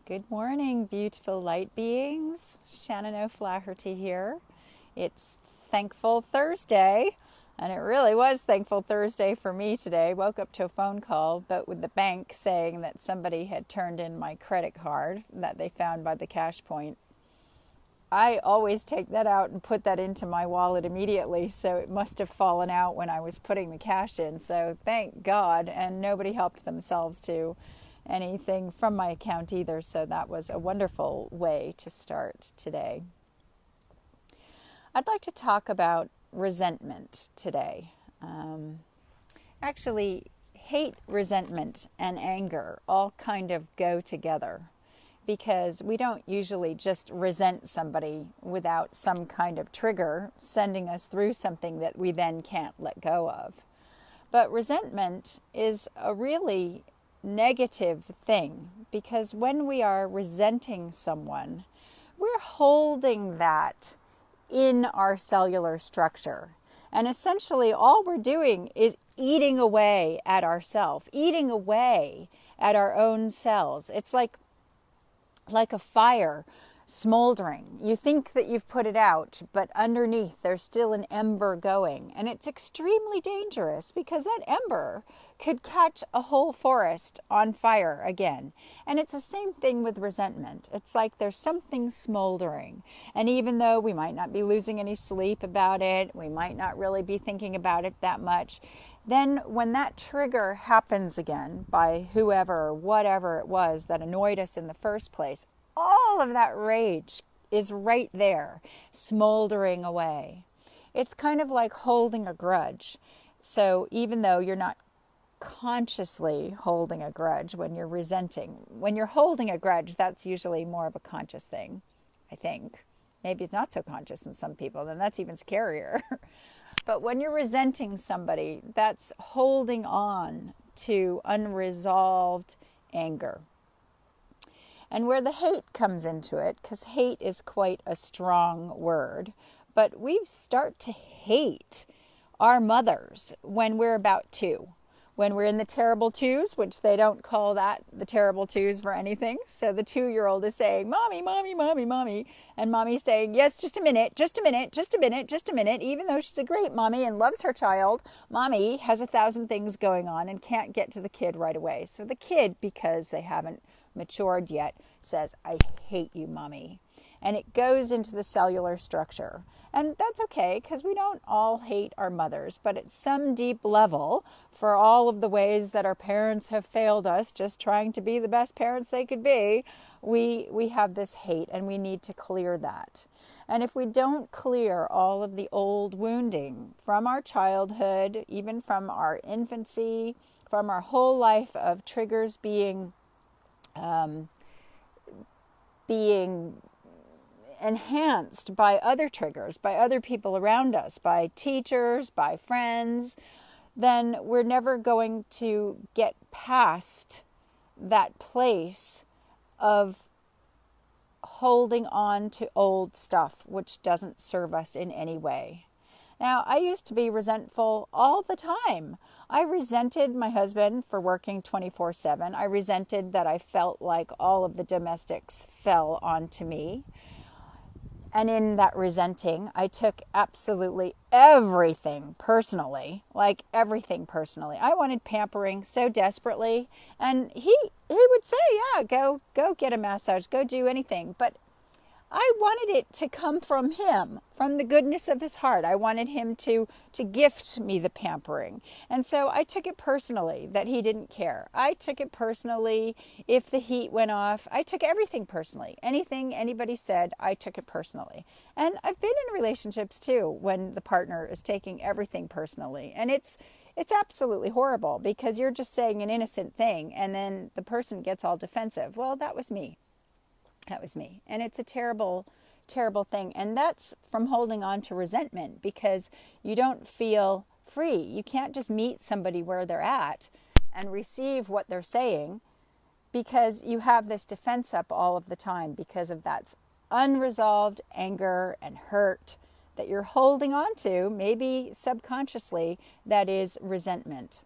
Good morning, beautiful light beings. Shannon O'Flaherty here. It's Thankful Thursday, and it really was Thankful Thursday for me today. Woke up to a phone call, but with the bank saying that somebody had turned in my credit card that they found by the cash point. I always take that out and put that into my wallet immediately, so it must have fallen out when I was putting the cash in. So thank God, and nobody helped themselves to anything from my account either, so that was a wonderful way to start today. I'd like to talk about resentment today. Actually, hate, resentment, and anger all kind of go together because we don't usually just resent somebody without some kind of trigger sending us through something that we then can't let go of. But resentment is a really negative thing because when we are resenting someone, we're holding that in our cellular structure. And essentially all we're doing is eating away at ourselves, eating away at our own cells. It's like a fire smoldering. You think that you've put it out, but underneath there's still an ember going. And it's extremely dangerous because that ember could catch a whole forest on fire again. And it's the same thing with resentment. It's like there's something smoldering. And even though we might not be losing any sleep about it, we might not really be thinking about it that much, then when that trigger happens again by whoever or whatever it was that annoyed us in the first place, all of that rage is right there, smoldering away. It's kind of like holding a grudge. So even though you're not consciously holding a grudge when you're resenting, when you're holding a grudge, that's usually more of a conscious thing, I think. Maybe it's not so conscious in some people, then that's even scarier. But when you're resenting somebody, that's holding on to unresolved anger. And where the hate comes into it, because hate is quite a strong word, but we start to hate our mothers when we're about 2. When we're in the terrible 2s, which they don't call that the terrible 2s for anything. So the 2-year-old is saying, "Mommy, mommy, mommy, mommy." And mommy's saying, "Yes, just a minute, just a minute, just a minute, just a minute." Even though she's a great mommy and loves her child, mommy has 1,000 things going on and can't get to the kid right away. So the kid, because they haven't matured yet, says, "I hate you, mommy." And it goes into the cellular structure. And that's okay, because we don't all hate our mothers, but at some deep level, for all of the ways that our parents have failed us, just trying to be the best parents they could be, we have this hate, and we need to clear that. And if we don't clear all of the old wounding from our childhood, even from our infancy, from our whole life of triggers being enhanced by other triggers, by other people around us, by teachers, by friends, then we're never going to get past that place of holding on to old stuff which doesn't serve us in any way. Now, I used to be resentful all the time. I resented my husband for working 24/7. I resented that I felt like all of the domestics fell onto me. And in that resenting, I took absolutely everything personally, like everything personally. I wanted pampering so desperately. And he would say, "Yeah, go get a massage, go do anything." But I wanted it to come from him, from the goodness of his heart. I wanted him to gift me the pampering. And so I took it personally that he didn't care. I took it personally if the heat went off. I took everything personally. Anything anybody said, I took it personally. And I've been in relationships too when the partner is taking everything personally. And it's absolutely horrible because you're just saying an innocent thing and then the person gets all defensive. Well, that was me. That was me. And it's a terrible, terrible thing. And that's from holding on to resentment because you don't feel free. You can't just meet somebody where they're at and receive what they're saying because you have this defense up all of the time because of that unresolved anger and hurt that you're holding on to, maybe subconsciously, that is resentment.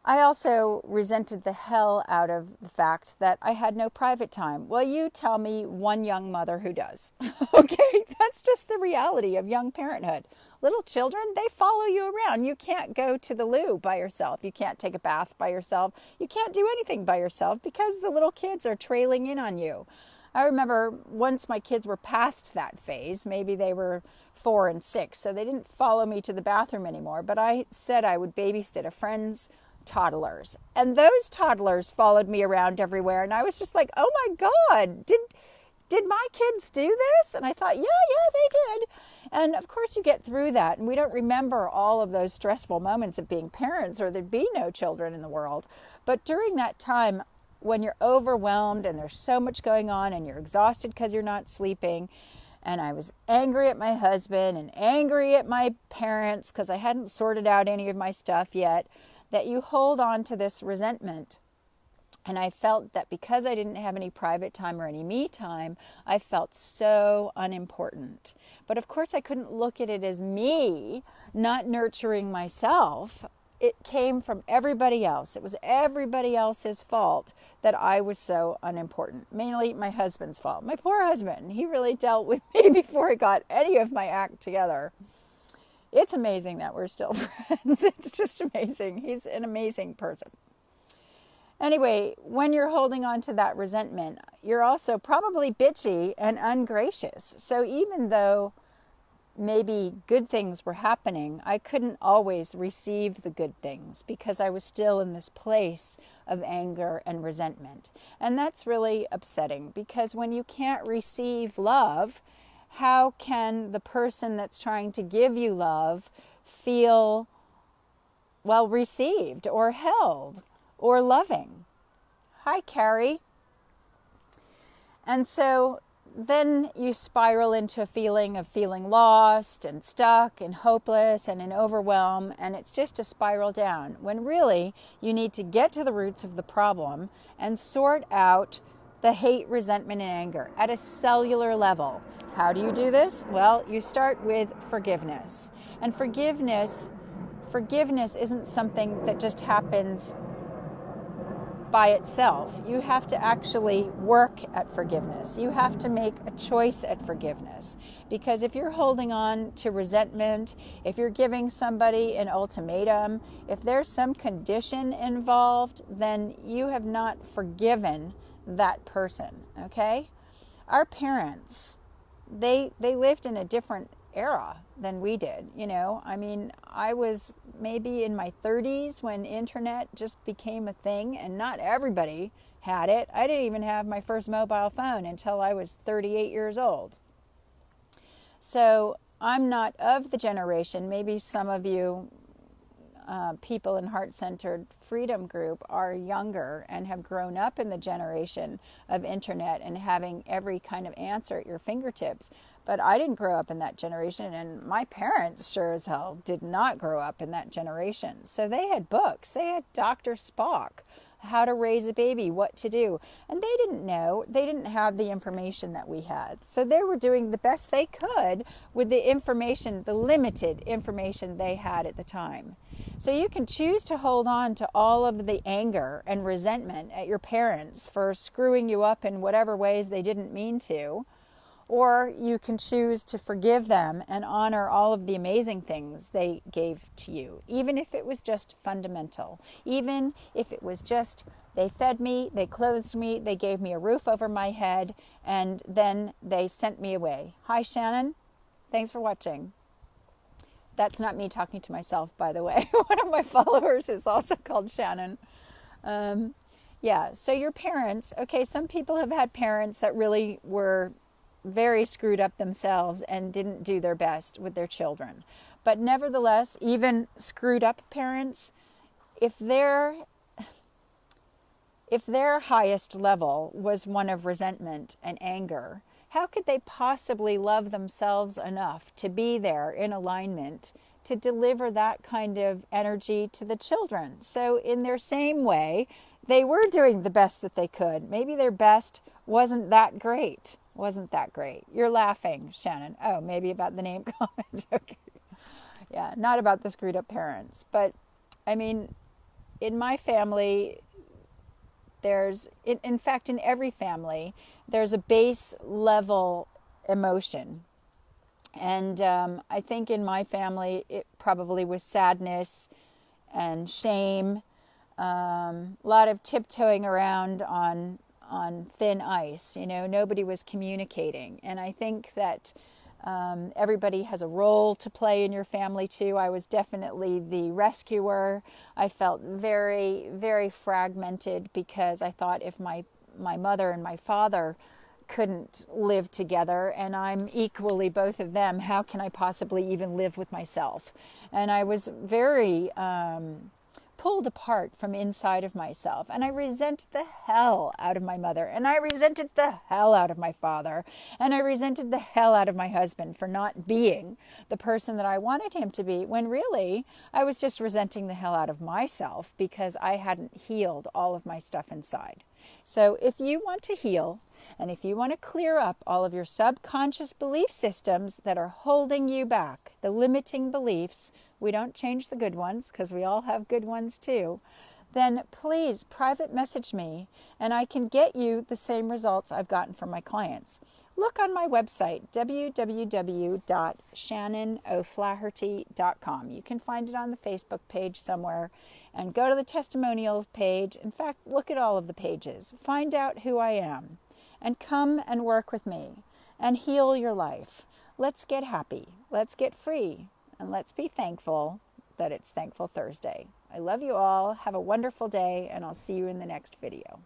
I also resented the hell out of the fact that I had no private time. Well, you tell me one young mother who does. Okay, that's just the reality of young parenthood. Little children, they follow you around. You can't go to the loo by yourself. You can't take a bath by yourself. You can't do anything by yourself because the little kids are trailing in on you. I remember once my kids were past that phase, maybe they were 4 and 6, so they didn't follow me to the bathroom anymore, but I said I would babysit a friend's toddlers. And those toddlers followed me around everywhere. And I was just like, oh my God, did my kids do this? And I thought, yeah, they did. And of course you get through that. And we don't remember all of those stressful moments of being parents, or there'd be no children in the world. But during that time, when you're overwhelmed and there's so much going on and you're exhausted because you're not sleeping, and I was angry at my husband and angry at my parents because I hadn't sorted out any of my stuff yet, that you hold on to this resentment. And I felt that because I didn't have any private time or any me time, I felt so unimportant. But of course, I couldn't look at it as me not nurturing myself. It came from everybody else. It was everybody else's fault that I was so unimportant. Mainly my husband's fault. My poor husband. He really dealt with me before I got any of my act together. It's amazing that we're still friends. It's just amazing. He's an amazing person. Anyway, when you're holding on to that resentment, you're also probably bitchy and ungracious. So even though maybe good things were happening, I couldn't always receive the good things because I was still in this place of anger and resentment. And that's really upsetting because when you can't receive love, how can the person that's trying to give you love feel well received or held or loving? Hi, Carrie. And so then you spiral into a feeling of feeling lost and stuck and hopeless and in overwhelm, and it's just a spiral down, when really you need to get to the roots of the problem and sort out the hate, resentment, and anger at a cellular level. How do you do this? Well, you start with forgiveness. And forgiveness isn't something that just happens by itself. You have to actually work at forgiveness. You have to make a choice at forgiveness. Because if you're holding on to resentment, if you're giving somebody an ultimatum, if there's some condition involved, then you have not forgiven that person, okay? Our parents, they lived in a different era than we did, you know. I mean, I was maybe in my 30s when internet just became a thing, and not everybody had it. I didn't even have my first mobile phone until I was 38 years old. So I'm not of the generation, maybe some of you people in Heart-Centered Freedom Group are younger and have grown up in the generation of internet and having every kind of answer at your fingertips. But I didn't grow up in that generation, and my parents sure as hell did not grow up in that generation. So they had books. They had Dr. Spock, how to raise a baby, what to do. And they didn't know. They didn't have the information that we had. So they were doing the best they could with the information, the limited information they had at the time. So you can choose to hold on to all of the anger and resentment at your parents for screwing you up in whatever ways they didn't mean to. Or you can choose to forgive them and honor all of the amazing things they gave to you, even if it was just fundamental. Even if it was just, they fed me, they clothed me, they gave me a roof over my head, and then they sent me away. Hi, Shannon. Thanks for watching. That's not me talking to myself, by the way. One of my followers is also called Shannon. So your parents, okay, some people have had parents that really were very screwed up themselves and didn't do their best with their children. But nevertheless, even screwed up parents, if their highest level was one of resentment and anger, how could they possibly love themselves enough to be there in alignment to deliver that kind of energy to the children? So in their same way, they were doing the best that they could. Maybe their best wasn't that great. You're laughing, Shannon. Oh, maybe about the name comment. Okay. Yeah, not about the screwed up parents. But, I mean, in my family, in fact, in every family, there's a base level emotion. And I think in my family, it probably was sadness and shame, a lot of tiptoeing around on thin ice. Nobody was communicating. And I think that everybody has a role to play in your family too. I was definitely the rescuer. I felt very, very fragmented because I thought if my mother and my father couldn't live together and I'm equally both of them, how can I possibly even live with myself? And I was very pulled apart from inside of myself, and I resented the hell out of my mother, and I resented the hell out of my father, and I resented the hell out of my husband for not being the person that I wanted him to be, when really I was just resenting the hell out of myself because I hadn't healed all of my stuff inside. So if you want to heal, and if you want to clear up all of your subconscious belief systems that are holding you back, the limiting beliefs, we don't change the good ones because we all have good ones too, then please private message me and I can get you the same results I've gotten from my clients. Look on my website, www.shannonoflaherty.com. You can find it on the Facebook page somewhere, and go to the testimonials page. In fact, look at all of the pages. Find out who I am and come and work with me and heal your life. Let's get happy. Let's get free. And let's be thankful that it's Thankful Thursday. I love you all. Have a wonderful day, and I'll see you in the next video.